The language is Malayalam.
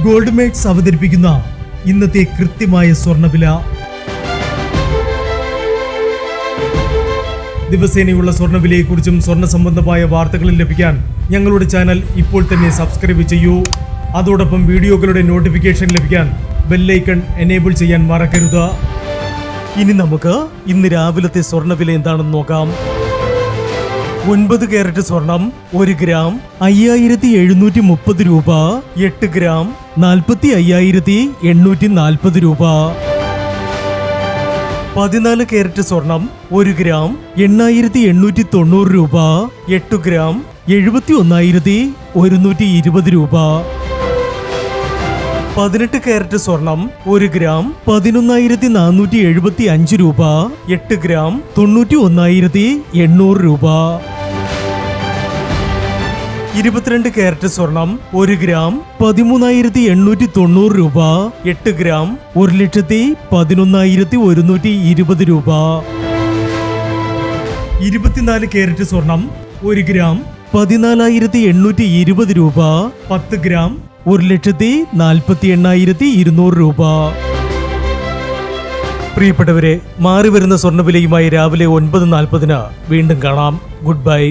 ഗോൾഡ് മേക്സ് അവതരിപ്പിക്കുന്ന ഇന്നത്തെ കൃത്യമായ സ്വർണ്ണവില. ദിവസേനയുള്ള സ്വർണ്ണവിലയെക്കുറിച്ചും സ്വർണ്ണ സംബന്ധമായ വാർത്തകളും ലഭിക്കാൻ ഞങ്ങളുടെ ചാനൽ ഇപ്പോൾ തന്നെ സബ്സ്ക്രൈബ് ചെയ്യൂ. അതോടൊപ്പം വീഡിയോകളുടെ നോട്ടിഫിക്കേഷൻ ലഭിക്കാൻ ബെല്ലൈക്കൺ എനേബിൾ ചെയ്യാൻ മറക്കരുത്. ഇനി നമുക്ക് ഇന്ന് രാവിലത്തെ സ്വർണ്ണവില എന്താണെന്ന് നോക്കാം. 9 കാരറ്റ് സ്വർണം 1 ഗ്രാം 5730 രൂപ. 8 ഗ്രാം 45,840 രൂപ. 14 കാരറ്റ് സ്വർണം 1 ഗ്രാം 8,890 രൂപ. 8 ഗ്രാം 71,120 രൂപ. 18 കാരറ്റ് സ്വർണം 1 ഗ്രാം 11,475 രൂപ. 8 ഗ്രാം 91,800 രൂപ. 22 കാരറ്റ് സ്വർണം 1 ഗ്രാം 13,890 രൂപ. 8 ഗ്രാം 1,11,120 രൂപ. 24 കാരറ്റ് സ്വർണം 1 ഗ്രാം 14,820 രൂപ. 10 ഗ്രാം 1,48,200 രൂപ. പ്രിയപ്പെട്ടവരെ, മാറിവരുന്ന സ്വർണ്ണവിലയുമായി രാവിലെ 9:40 വീണ്ടും കാണാം. Good bye.